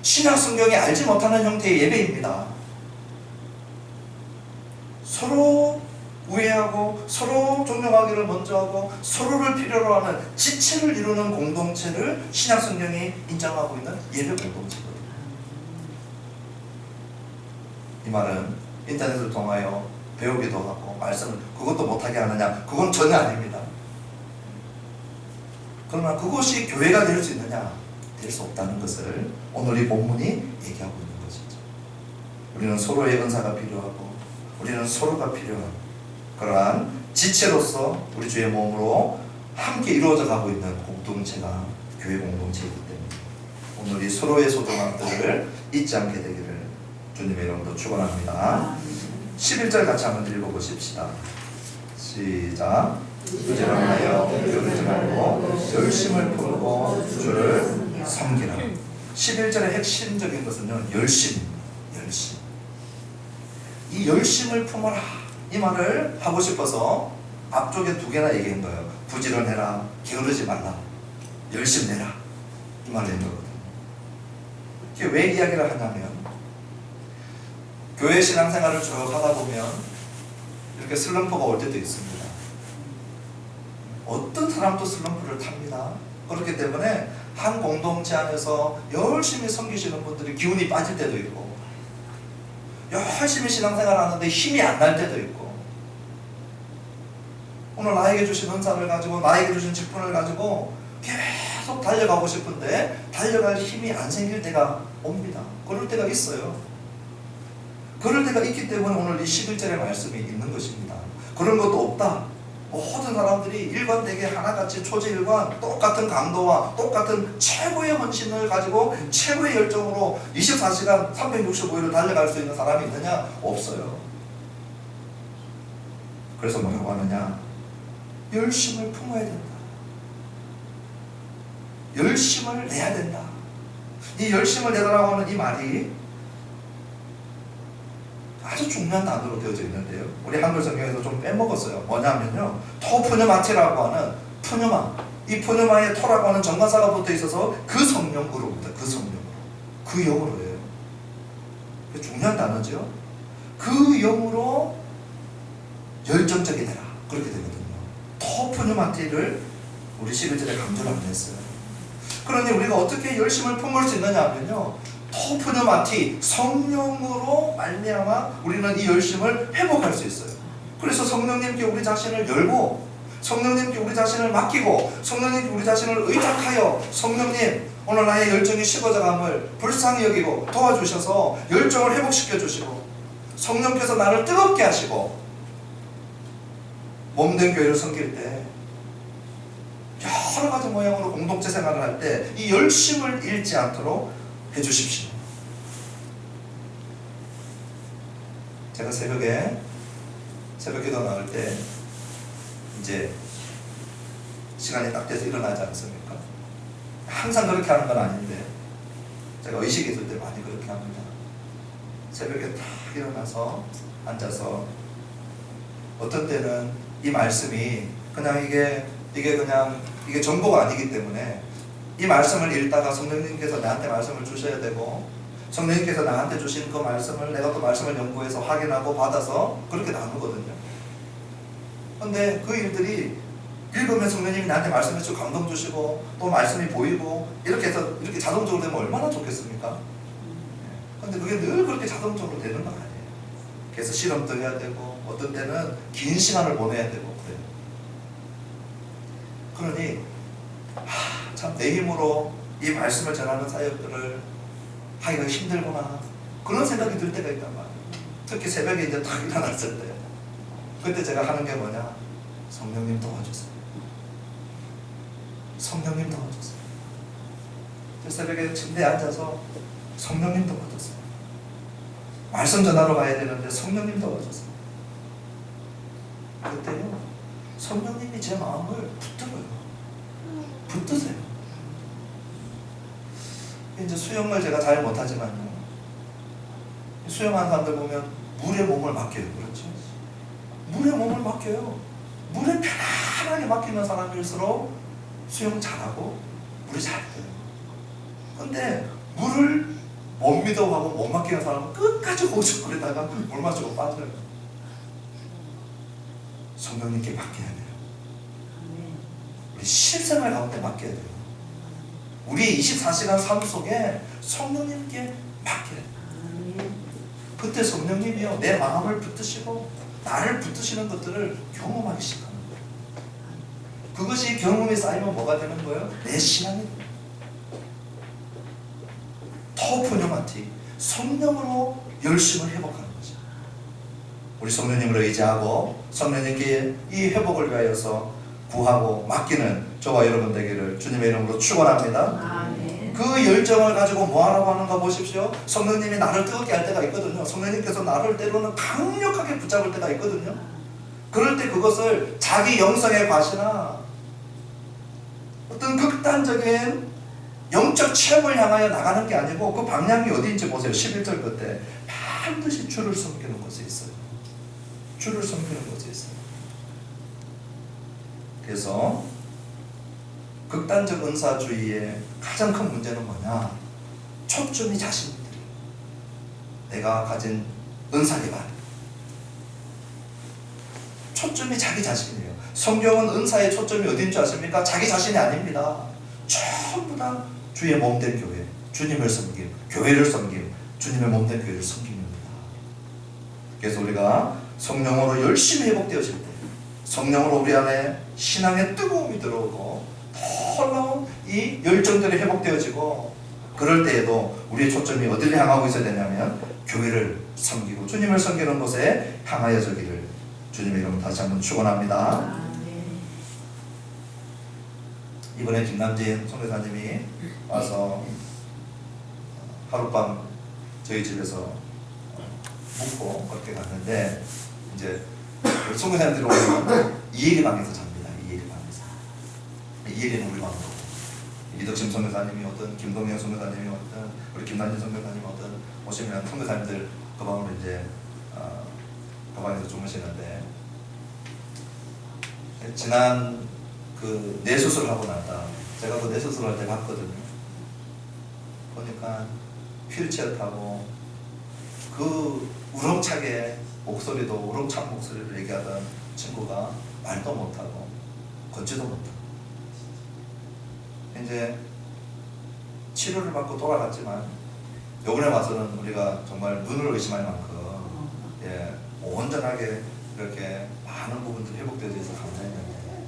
신약 성경이 알지 못하는 형태의 예배입니다. 서로 우애하고 서로 존경하기를 먼저 하고 서로를 필요로 하는 지체를 이루는 공동체를 신약 성경이 인정하고 있는 예배 공동체거든요. 이 말은 인터넷을 통하여 배우기도 하고 말씀을 그것도 못하게 하느냐, 그건 전혀 아닙니다. 그러나 그것이 교회가 될 수 있느냐? 될 수 없다는 것을 오늘 이 본문이 얘기하고 있는 것이죠. 우리는 서로의 은사가 필요하고 우리는 서로가 필요한 그러한 지체로서 우리 주의 몸으로 함께 이루어져 가고 있는 공동체가 교회 공동체이기 때문에 오늘 이 서로의 소중함들을 잊지 않게 되기를 주님의 이름으로 축원합니다. 11절 같이 한번 읽어보십시다. 시작. 주제하여 게으르지 말고 열심을 품고 주를 섬기라. 11절의 핵심적인 것은요, 열심. 이 열심을 품어라, 이 말을 하고 싶어서 앞쪽에 두 개나 얘기한 거예요. 부지런해라, 게으르지 말라, 열심내라, 이 말을 한 거거든요. 이게 왜 이야기를 하냐면 교회 신앙생활을 쭉 하다 보면 이렇게 슬럼프가 올 때도 있습니다. 어떤 사람도 슬럼프를 탑니다. 그렇기 때문에 한 공동체 안에서 열심히 섬기시는 분들이 기운이 빠질 때도 있고, 열심히 신앙생활 하는데 힘이 안 날 때도 있고, 오늘 나에게 주신 은사를 가지고 나에게 주신 직분을 가지고 계속 달려가고 싶은데 달려갈 힘이 안 생길 때가 옵니다. 그럴 때가 있어요. 그럴 때가 있기 때문에 오늘 이 11절의 말씀이 있는 것입니다. 그런 것도 없다. 모든 사람들이 일관되게 하나같이 초지일관 똑같은 강도와 똑같은 최고의 헌신을 가지고 최고의 열정으로 24시간 365일을 달려갈 수 있는 사람이 있느냐? 없어요. 그래서 뭐라고 하느냐? 열심을 품어야 된다. 열심을 내야 된다. 이 열심을 내라고 하는 이 말이 아주 중요한 단어로 되어져 있는데요, 우리 한글 성경에서 좀 빼먹었어요. 뭐냐면요, 토푸녀마티라고 하는 푸녀마, 이 푸녀마에 토라고 하는 정관사가 붙어 있어서 그 성령으로입니다. 그 성령으로, 그 영으로예요. 중요한 단어죠. 그 영으로 열정적이 되라, 그렇게 되거든요. 토푸녀마티를 우리 11절에 강조를 안 했어요. 그러니 우리가 어떻게 열심을 품을 수 있느냐 하면요, 토프누마티, 성령으로 말미암아 우리는 이 열심을 회복할 수 있어요. 그래서 성령님께 우리 자신을 열고, 성령님께 우리 자신을 맡기고, 성령님께 우리 자신을 의탁하여, 성령님 오늘 나의 열정이 식어져감을 불쌍히 여기고 도와주셔서 열정을 회복시켜 주시고, 성령께서 나를 뜨겁게 하시고, 몸된 교회를 섬길 때 여러 가지 모양으로 공동체 생활을 할 때 이 열심을 잃지 않도록 해주십시오. 제가 새벽 기도 나올 때 이제 시간이 딱 돼서 일어나지 않습니까? 항상 그렇게 하는 건 아닌데 제가 의식이 있을 때 많이 그렇게 합니다. 새벽에 딱 일어나서 앉아서, 어떤 때는 이 말씀이 그냥 이게 정보가 아니기 때문에 이 말씀을 읽다가 성령님께서 나한테 말씀을 주셔야 되고, 성령님께서 나한테 주신 그 말씀을 내가 또 말씀을 연구해서 확인하고 받아서 그렇게 나누거든요. 근데 그 일들이 읽으면 성령님이 나한테 말씀해주고 감동 주시고 또 말씀이 보이고 이렇게 해서 이렇게 자동적으로 되면 얼마나 좋겠습니까? 근데 그게 늘 그렇게 자동적으로 되는 건 아니에요. 그래서 실험도 해야 되고 어떤 때는 긴 시간을 보내야 되고 그래요. 그러니 참 내 힘으로 이 말씀을 전하는 사역들을 하기가 힘들구나, 그런 생각이 들 때가 있단 말이에요. 특히 새벽에 이제 딱 일어났을 때, 그때 제가 하는 게 뭐냐, 성령님 도와주세요. 성령님 도와주세요. 새벽에 침대에 앉아서 성령님 도와주세요. 말씀 전하러 가야 되는데 성령님 도와주세요. 그때요, 성령님이 제 마음을 붙드세요. 이제 수영을 제가 잘 못하지만요, 수영하는 사람들 보면 물에 몸을 맡겨요. 그렇죠? 물에 몸을 맡겨요. 물에 편안하게 맡기는 사람일수록 수영 잘하고 물이 잘 돼요. 근데 물을 못 믿어하고 못 맡기는 사람은 끝까지 호흡거리다가 물 마시고 빠져요. 성령님께 맡겨야 돼요. 우리 실생활 가운데 맡겨야 돼요. 우리 24시간 삶 속에 성령님께 맡겨야 돼요. 그때 성령님이요, 내 마음을 붙드시고 나를 붙드시는 것들을 경험하기 시작하는 거예요. 그것이 경험이 쌓이면 뭐가 되는 거예요? 내 신앙이 돼요. 토프뉴마티, 성령으로 열심을 회복하는 거죠. 우리 성령님을 의지하고 성령님께 이 회복을 위하여서 구하고 맡기는 저와 여러분 되기를 주님의 이름으로 축원합니다. 아멘. 그 열정을 가지고 뭐하라고 하는가 보십시오. 성령님이 나를 뜨겁게 할 때가 있거든요. 성령님께서 나를 때로는 강력하게 붙잡을 때가 있거든요. 그럴 때 그것을 자기 영성의 과시나 어떤 극단적인 영적 체험을 향하여 나가는 게 아니고 그 방향이 어디인지 보세요. 11절 끝에 반드시 주를 섬기는 것이 있어요. 주를 섬기는 것이 있어요. 그래서 극단적 은사주의의 가장 큰 문제는 뭐냐? 초점이 자신들이에요. 내가 가진 은사 기반. 초점이 자기 자신이에요. 성경은 은사의 초점이 어딘 줄 아십니까? 자기 자신이 아닙니다. 전부 다 주의 몸된 교회, 주님을 섬김, 교회를 섬김, 주님의 몸된 교회를 섬김입니다. 그래서 우리가 성령으로 열심히 회복되어질 때, 성령으로 우리 안에 신앙의 뜨거움이 들어오고 놀라운 이 열정들이 회복되어지고, 그럴 때에도 우리의 초점이 어디를 향하고 있어야 되냐면 교회를 섬기고 주님을 섬기는 곳에 향하여 저기를 주님의 이름으로 다시 한번 축원합니다. 이번에 김남진 선교사님이 와서 하룻밤 저희 집에서 묵고 그렇게 갔는데, 이제 선교사님들이 오면 이혜리 방에서 잡니다. 이혜리 방에서. 이혜리는 우리 방으로, 이덕심 선교사님이 어떤, 김동영 선교사님이 어떤, 우리 김남진 선교사님이 어떤 오시면 선교사님들 그 방으로 이제 그 방에서 주무시는데, 지난 그 뇌수술을 하고 나다 제가 그 뇌수술할 때 봤거든요. 보니까 휠체어 타고 그 우렁차게 목소리도 우렁찬 목소리를 얘기하던 친구가 말도 못하고 걷지도 못하고, 이제 치료를 받고 돌아갔지만 요번에 와서는 우리가 정말 눈을 의심할 만큼 온전하게 이렇게 많은 부분들이 회복되어 있어서 감사했는데,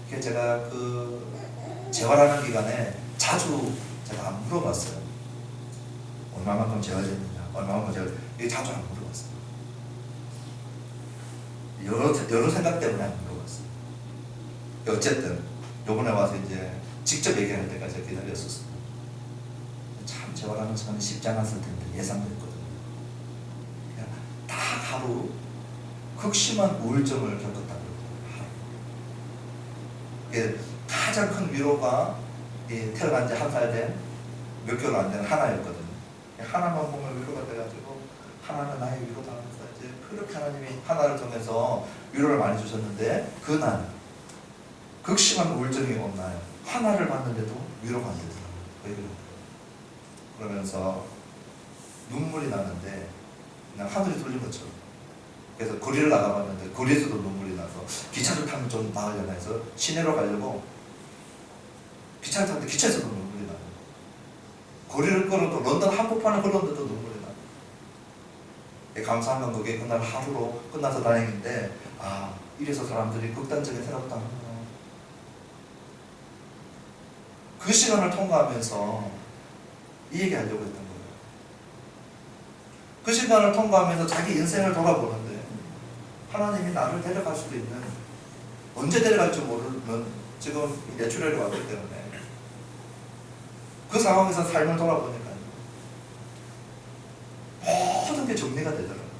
그게 제가 그 재활하는 기간에 자주 제가 안 물어봤어요. 얼마만큼 재활됐느냐, 얼마만큼 재활, 이게 자주 안 물어봤어요. 여러 생각 때문에 안 물어봤어요. 어쨌든 요번에 와서 이제 직접 얘기할 때까지 기다렸었어요. 참 재활하는 시간이 쉽지 않았을 텐데 예상됐거든요. 딱 하루 극심한 우울증을 겪었다고 그러더라고요. 가장 큰 위로가 태어난 지 한 살 된 몇 개월 안 되는 하나였거든요. 하나만 보면 위로가 돼가지고 하나는 나의 위로다 하면서 이제 그렇게 하나님이 하나를 통해서 위로를 많이 주셨는데, 그날 극심한 우울증이 온 날 하나를 봤는데도 위로가 안 되더라고요. 왜 그럴까요? 그러면서 눈물이 나는데 그냥 하늘이 돌린 것처럼. 그래서 거리를 나가봤는데 거리에서도 눈물이 나서 기차를 타면 좀 나으려나 해서 시내로 가려고 기차를 탔는데 기차에서도 눈물이 나요. 거리를 걸어도 런던 한복판을 걸었는데도 눈물이 나요. 감사한 건 그게 그날 하루로 끝나서 다행인데, 이래서 사람들이 극단적인 생각도 안 하구나. 그 시간을 통과하면서 이 얘기 하려고 했던 거예요. 그 시간을 통과하면서 자기 인생을 돌아보는데 하나님이 나를 데려갈 수도 있는, 언제 데려갈지 모르는 지금 내추럴이 왔기 때문에 그 상황에서 삶을 돌아보니까 모든 게 정리가 되더라고요.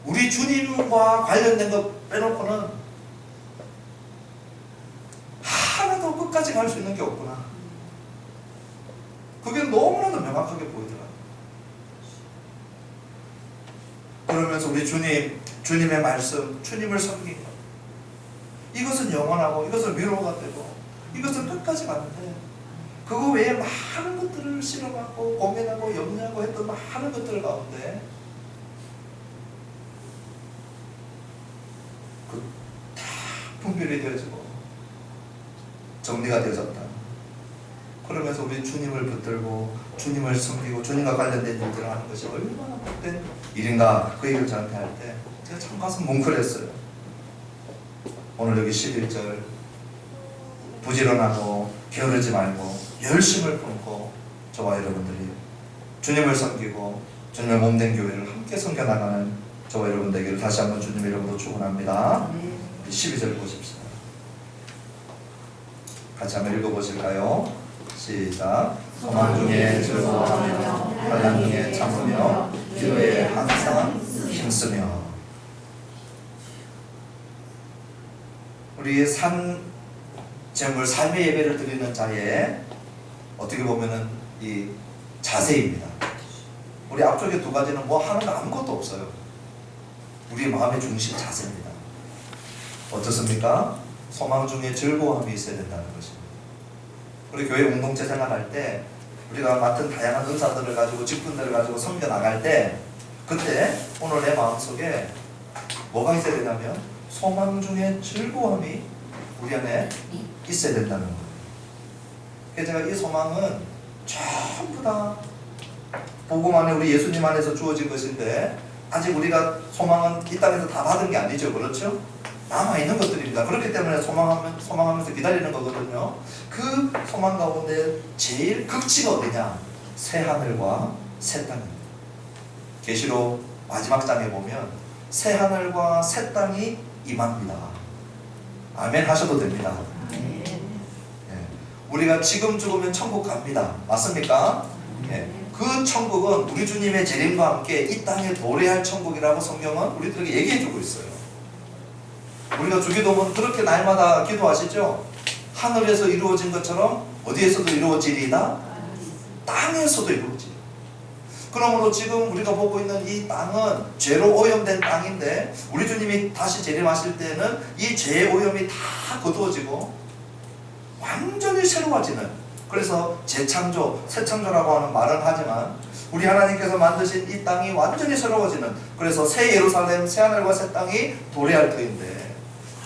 우리 주님과 관련된 거 빼놓고는 하나도 끝까지 갈 수 있는 게 없구나. 그게 너무나도 명확하게 보이더라고요. 그러면서 우리 주님의 말씀, 주님을 섬긴 것, 이것은 영원하고 이것은 위로가 되고 이것은 끝까지 가는데, 그거 외에 많은 것들을 실험하고 고민하고 염려하고 했던 많은 것들 가운데 다 분별이 되어지고 정리가 되어졌다. 그러면서 우리 주님을 붙들고 주님을 섬기고 주님과 관련된 일들을 하는 것이 얼마나 복된 일인가, 그 얘기를 저한테 할 때 제가 참 가슴 뭉클했어요. 오늘 여기 11절 부지런하고 게으르지 말고 열심을 품고 저와 여러분들이 주님을 섬기고 주님의 몸된 교회를 함께 섬겨나가는 저와 여러분 되기를 다시 한번 주님의 이름으로 축원합니다. 12절 보십시다. 같이 한번 읽어보실까요? 시작. 소망 중에 즐거워하며 환난 중에 참으며 기도에 항상 힘쓰며. 우리 제물 삶의 예배를 드리는 자의 어떻게 보면은 이 자세입니다. 우리 앞쪽에 두 가지는 뭐 하는 거 아무것도 없어요. 우리 마음의 중심 자세입니다. 어떻습니까? 소망 중에 즐거움이 있어야 된다는 것입니다. 우리 교회 공동체 생활할 때 우리가 맡은 다양한 은사들을 가지고 직분들을 가지고 섬겨 나갈 때, 그때 오늘 내 마음속에 뭐가 있어야 되냐면 소망 중에 즐거움이 우리 안에 있어야 된다는 거예요. 그래서 제가 이 소망은 전부 다 복음 안에 우리 예수님 안에서 주어진 것인데, 아직 우리가 소망은 이 땅에서 다 받은 게 아니죠. 그렇죠? 남아있는 것들입니다. 그렇기 때문에 소망하면서 기다리는 거거든요. 그 소망 가운데 제일 극치가 어디냐? 새 하늘과 새 땅입니다. 계시록 마지막 장에 보면 새 하늘과 새 땅이 임합니다. 아멘 하셔도 됩니다. 우리가 지금 죽으면 천국 갑니다. 맞습니까? 그 천국은 우리 주님의 재림과 함께 이 땅에 도래할 천국이라고 성경은 우리들에게 얘기해주고 있어요. 우리가 주기도문 그렇게 날마다 기도하시죠? 하늘에서 이루어진 것처럼 어디에서도 이루어지리이다? 땅에서도 이루어지리이다. 그러므로 지금 우리가 보고 있는 이 땅은 죄로 오염된 땅인데, 우리 주님이 다시 재림하실 때는 이 죄의 오염이 다 거두어지고 완전히 새로워지는, 그래서 재창조, 새창조라고 하는 말은 하지만 우리 하나님께서 만드신 이 땅이 완전히 새로워지는, 그래서 새 예루살렘, 새 하늘과 새 땅이 도래할 터인데,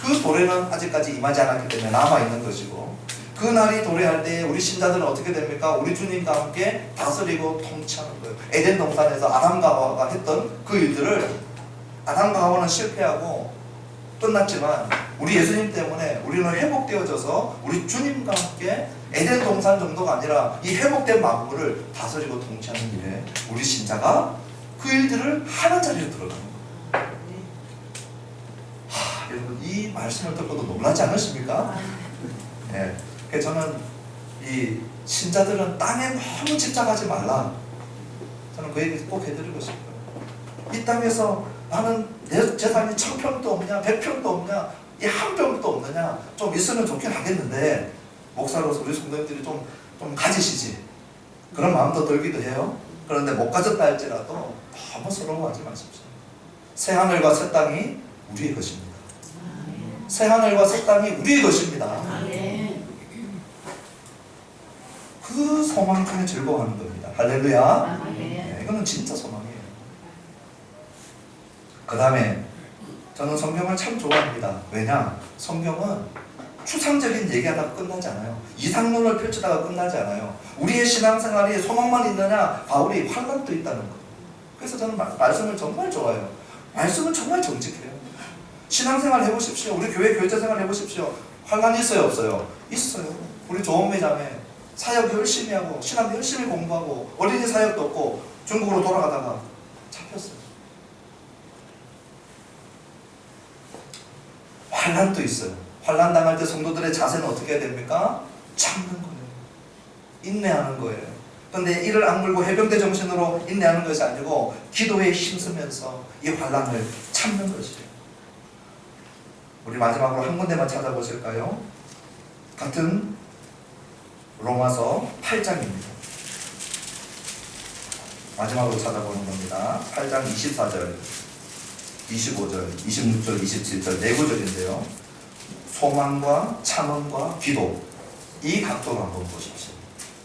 그 도래는 아직까지 임하지 않았기 때문에 남아있는 것이고, 그 날이 도래할 때 우리 신자들은 어떻게 됩니까? 우리 주님과 함께 다스리고 통치하는 거예요. 에덴 동산에서 아담과 하와가 했던 그 일들을 아담과 하와는 실패하고 끝났지만 우리 예수님 때문에 우리는 회복되어져서 우리 주님과 함께 에덴 동산 정도가 아니라 이 회복된 만물을 다스리고 통치하는 일에 우리 신자가 그 일들을 하는 자리에 들어가는 거예요. 여러분 이 말씀을 듣고도 놀라지 않으십니까? 네. 그래서 저는 이 신자들은 땅에 너무 집착하지 말라. 저는 그 얘기 꼭 해드리고 싶어요. 이 땅에서 나는 내 재산이 1000평도 없냐, 100평도 없냐, 이 한 평도 없느냐, 좀 있으면 좋긴 하겠는데 목사로서 우리 성도님들이 좀 가지시지. 그런 마음도 들기도 해요. 그런데 못 가졌다 할지라도 너무 서러워하지 마십시오. 새 하늘과 새 땅이 우리의 것입니다. 새 하늘과 새 땅이 우리의 것입니다. 그 소망 중에 즐거워하는 겁니다. 할렐루야. 네, 이거는 진짜 소망이에요. 그 다음에 저는 성경을 참 좋아합니다. 왜냐? 성경은 추상적인 얘기하다가 끝나지 않아요. 이상론을 펼치다가 끝나지 않아요. 우리의 신앙생활이 소망만 있느냐? 바울이 환난도 있다는 거. 그래서 저는 말씀을 정말 좋아해요. 말씀은 정말 정직해요. 신앙생활 해보십시오. 우리 교회 교제생활 해보십시오. 환난이 있어요, 없어요? 있어요. 우리 조은미 자매 사역 열심히 하고 신학 열심히 공부하고 어린이 사역도 없고 중국으로 돌아가다가 잡혔어요. 환난도 있어요. 환난 당할 때 성도들의 자세는 어떻게 해야 됩니까? 참는 거예요. 인내하는 거예요. 그런데 이를 악물고 해병대 정신으로 인내하는 것이 아니고 기도에 힘쓰면서 이 환난을 참는 것이에요. 우리 마지막으로 한 군데만 찾아보실까요? 같은 로마서 8장입니다. 마지막으로 찾아보는 겁니다. 8장 24절, 25절, 26절, 27절 네 구절인데요. 소망과 참음과 기도, 이 각도로 한번 보십시오.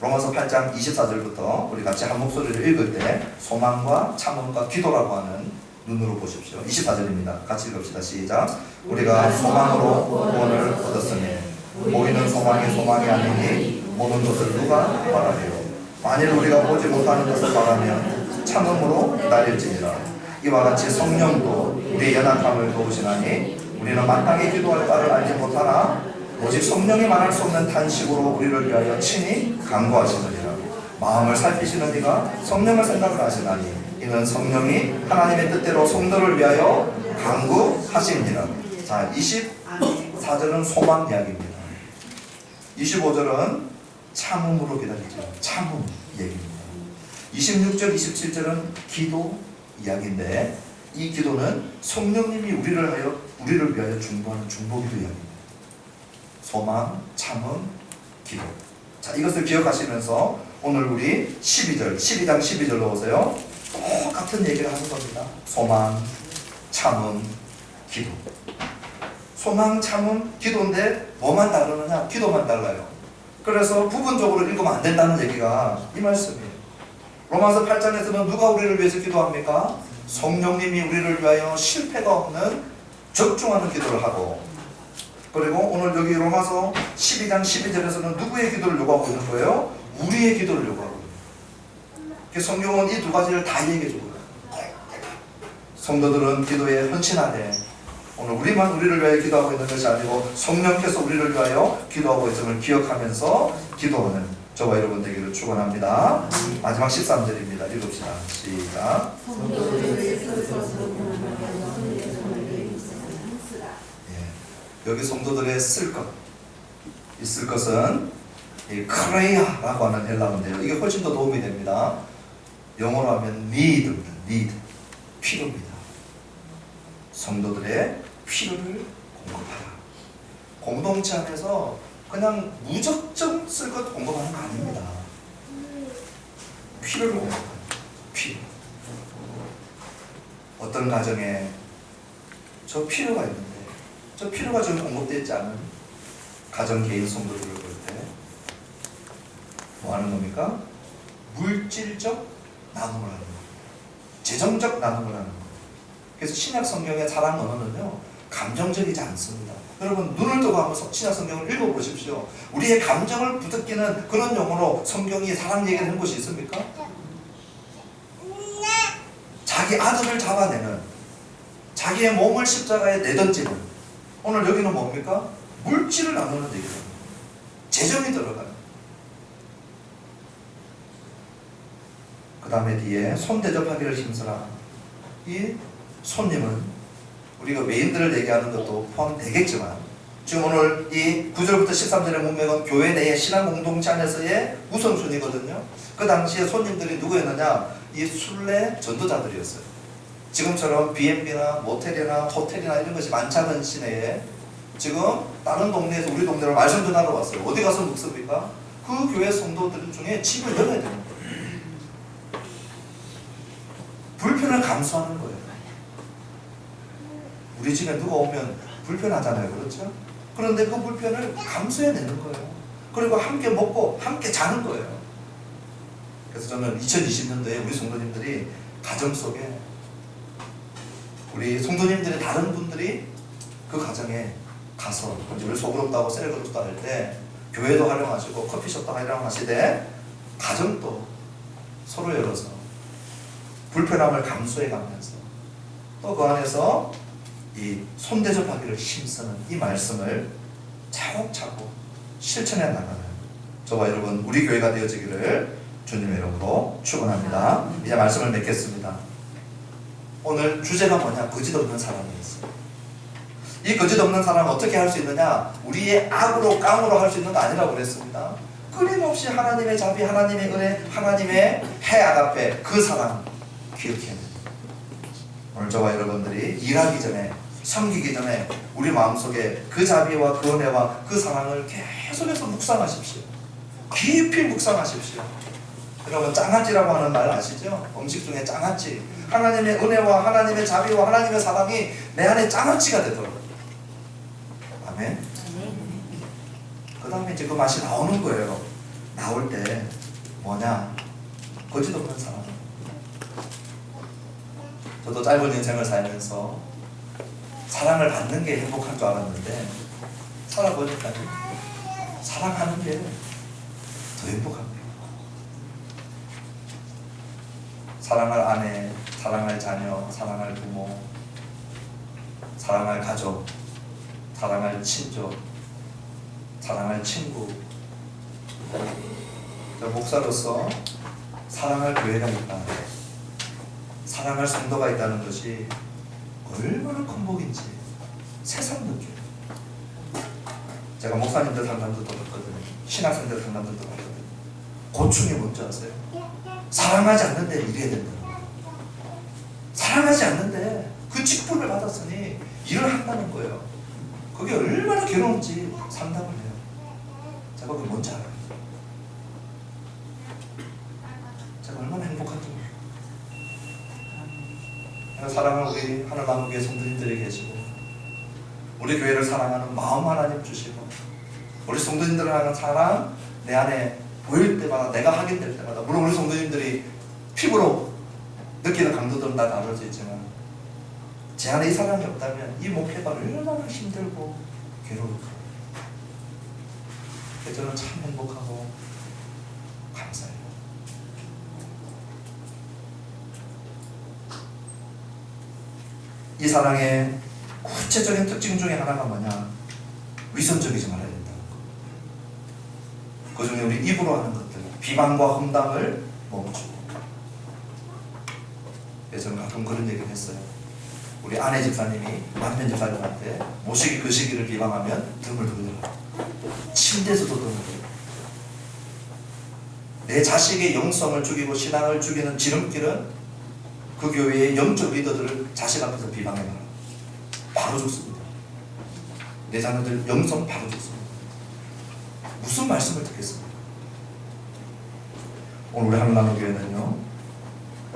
로마서 8장 24절부터 우리 같이 한 목소리를 읽을 때 소망과 참음과 기도라고 하는 눈으로 보십시오. 24절입니다. 같이 읽읍시다. 시작. 우리가 소망으로 구원을 얻었으니 보이는 소망이 소망이 아니니 보는 것을 누가 말하리요. 만일 우리가 보지 못하는 것을 말하면 참음으로 기다릴지니라. 이와 같이 성령도 우리의 연약함을 도우시나니 우리는 마땅히 기도할 바를 알지 못하나 오직 성령이 말할 수 없는 탄식으로 우리를 위하여 친히 간구하시느니라. 마음을 살피시는 이가 성령을 생각을 하시나니 이는 성령이 하나님의 뜻대로 성도를 위하여 간구하시니라. 자, 24절은 소망 이야기입니다. 25절은 참음으로 기다리죠. 참음 얘기입니다. 26절, 27절은 기도 이야기인데 이 기도는 성령님이 우리를 위하여 중보하는 중보기도 이야기입니다. 소망, 참음, 기도. 자, 이것을 기억하시면서 오늘 우리 12절, 12장 12절로 오세요. 똑같은 얘기를 하는 겁니다. 소망, 참음, 기도. 소망, 참음, 기도인데 뭐만 다르느냐? 기도만 달라요. 그래서 부분적으로 읽으면 안 된다는 얘기가 이 말씀이에요. 로마서 8장에서는 누가 우리를 위해서 기도합니까? 성령님이 우리를 위하여 실패가 없는 적중하는 기도를 하고, 그리고 오늘 여기 로마서 12장 12절에서는 누구의 기도를 요구하고 있는 거예요? 우리의 기도를 요구하고 있는 거예요. 성경은 이 두 가지를 다 얘기해 주고 있어요. 성도들은 기도에 헌신하되 오늘 우리만 우리를 위하여 기도하고 있는 것이 아니고 성령께서 우리를 위하여 기도하고 있음을 기억하면서 기도하는 저와 여러분 되기를 축원합니다. 마지막 13절입니다. 읽읍시다. 시작. 여기 성도들의 쓸 것, 있을 것은 이 크레이아라고 하는 헬라어인데요. 이게 훨씬 더 도움이 됩니다. 영어로 하면 need입니다. need, 필요입니다. 성도들의 필요를 공급하라. 공동체 안에서 그냥 무작정 쓸 것 공급하는 거 아닙니다. 필요를 공급하는 필요. 어떤 가정에 저 필요가 있는데 저 필요가 좀 공급되지 않은 가정 개인 성도들을 볼 때 뭐 하는 겁니까? 물질적 나눔을 하는 겁니다. 재정적 나눔을 하는 겁니다. 그래서 신약 성경의 사랑 언어는요, 감정적이지 않습니다. 여러분 눈을 뜨고 한번 신약 성경을 읽어보십시오. 우리의 감정을 부추기는 그런 용어로 성경이 사랑 얘기를 한 곳이 있습니까? 자기 아들을 잡아내는, 자기의 몸을 십자가에 내던지는, 오늘 여기는 뭡니까? 물질을 나누는 얘기입니다. 재정이 들어가는. 그 다음에 뒤에 손 대접하기를 힘쓰라. 이 손님은 우리가 외인들을 얘기하는 것도 포함되겠지만 지금 오늘 이 9절부터 13절의 문맥은 교회 내의 신앙 공동체 안에서의 우선순위거든요. 그 당시에 손님들이 누구였느냐? 이 순례 전도자들이었어요. 지금처럼 B&B나 모텔이나 호텔이나 이런 것이 많지 않은 시내에 지금 다른 동네에서 우리 동네로 말씀 전하러 왔어요. 어디 가서 묵습니까? 그 교회 성도들 중에 집을 열어야 되는 거예요. 불편을 감수하는 거예요. 우리 집에 누가 오면 불편하잖아요. 그렇죠? 그런데 그 불편을 감수해내는 거예요. 그리고 함께 먹고 함께 자는 거예요. 그래서 저는 2020년도에 우리 성도님들이 가정 속에 우리 성도님들의 다른 분들이 그 가정에 가서 우리 소그룹다고 셀그룹도 할 때 교회도 활용하시고 커피숍도 활용하시되 가정도 서로 열어서 불편함을 감수해가면서 또 그 안에서 이 손대접하기를 힘쓰는 이 말씀을 차곡차곡 실천해 나가는 저와 여러분 우리 교회가 되어지기를 주님의 이름으로 축원합니다. 이제 말씀을 맺겠습니다. 오늘 주제가 뭐냐? 거짓 없는 사람이었어요. 이 거짓 없는 사람은 어떻게 할 수 있느냐? 우리의 악으로 깡으로 할 수 있는 거 아니라고 그랬습니다. 끊임없이 하나님의 자비, 하나님의 은혜, 하나님의 해악 앞에 그 사랑 기억해야 됩니다. 오늘 저와 여러분들이 일하기 전에, 섬기기 전에 우리 마음속에 그 자비와 그 은혜와 그 사랑을 계속해서 묵상하십시오. 깊이 묵상하십시오. 여러분 장아찌라고 하는 말 아시죠? 음식 중에 장아찌. 하나님의 은혜와 하나님의 자비와 하나님의 사랑이 내 안에 장아찌가 되도록. 아멘. 그 다음에 이제 그 맛이 나오는 거예요. 나올 때 뭐냐? 거짓 없는 사랑. 저도 짧은 인생을 살면서 사랑을 받는 게 행복한 줄 알았는데 살아보니까 사랑하는 게 더 행복합니다. 사랑할 아내, 사랑할 자녀, 사랑할 부모, 사랑할 가족, 사랑할 친족, 사랑할 친구. 저 목사로서 사랑할 교회가 있다, 사랑할 성도가 있다는 것이 얼마나 큰 복인지 새삼 느껴요. 제가 목사님들 상담도 들었거든요. 신학생들 상담도 들었거든요. 고충이 뭔지 아세요? 사랑하지 않는데 일해야 된다. 사랑하지 않는데 그 직분을 받았으니 일을 한다는 거예요. 그게 얼마나 괴로운지 상담을 해요. 제가 그게 뭔지 알아요. 제가 얼마나 행복한지 몰라요. 사랑하는 우리 하늘나무교회 성도님들이 계시고 우리 교회를 사랑하는 마음 하나님 주시고 우리 성도님들을 하는 사랑 내 안에 보일 때마다 내가 확인될 때마다 물론 우리 성도님들이 피부로 느끼는 강도들은 다 다르지 있지만 제 안에 이 사랑이 없다면 이 목회가 얼마나 힘들고 괴로울까. 저는 참 행복하고 감사해요. 이 사랑의 구체적인 특징 중에 하나가 뭐냐? 위선적이지 말아야 된다는 거. 그 중에 우리 입으로 하는 것들, 비방과 험담을 멈추고. 저는 가끔 그런 얘기를 했어요. 우리 아내 집사님이 남편 집사님한테 모시기 그 시기를 비방하면 등을 돌려라. 침대에서도 등을 돌려라. 내 자식의 영성을 죽이고 신앙을 죽이는 지름길은 그 교회의 영적 리더들을 자식 앞에서 비방해봐라. 바로 죽습니다. 내 자녀들 영성 바로 죽습니다. 무슨 말씀을 듣겠습니까? 오늘 우리 하늘나무교회는요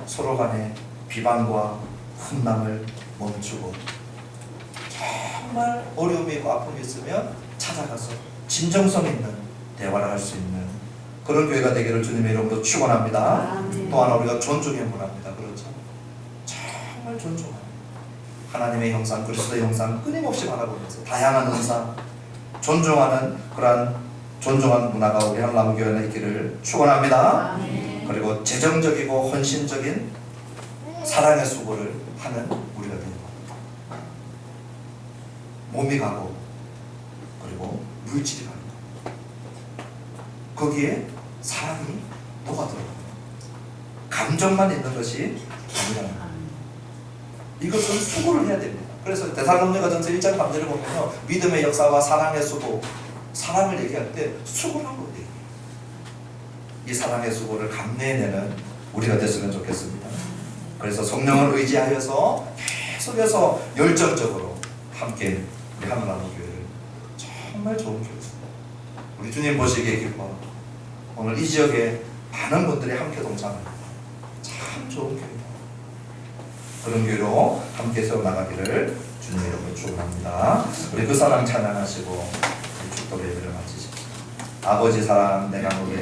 서로 간에 비방과 흠남을 멈추고 정말 어려움이 있고 아픔이 있으면 찾아가서 진정성 있는 대화를 할 수 있는 그런 교회가 되기를 주님의 이름으로 축원합니다. 또한 우리가 존중해 보랍니다. 그렇죠? 정말 존중합니다. 하나님의 형상, 그리스도의 형상 끊임없이 바라보면서 다양한 은사, 존중하는 그러한 존중한 문화가 우리 한남교회에 있기를 축원합니다. 아멘. 그리고 재정적이고 헌신적인 사랑의 수고를 하는 우리가 되는 겁니다. 몸이 가고 그리고 물질이 가는 겁니다. 거기에 사랑이 녹아들어요. 감정만 있는 것이 아니라 이것은 수고를 해야 됩니다. 그래서 데살로니가전서 1장 3절을 보면요, 믿음의 역사와 사랑의 수고, 사랑을 얘기할 때 수고라고 얘기해요. 이 사랑의 수고를 감내해내는 우리가 됐으면 좋겠습니다. 그래서 성령을 의지하여서 계속해서 열정적으로 함께 우리 하늘나무교회를 정말 좋은 교회입니다. 우리 주님 보시기에 기뻐 오늘 이 지역에 많은 분들이 함께 동참합니다. 참 좋은 교회입니다. 그런 교회로 함께 세워나가기를 주님 이름으로 축원합니다. 우리 그 사랑 찬양하시고 축복 예배를 마치십시오. 아버지 사랑 내가 너를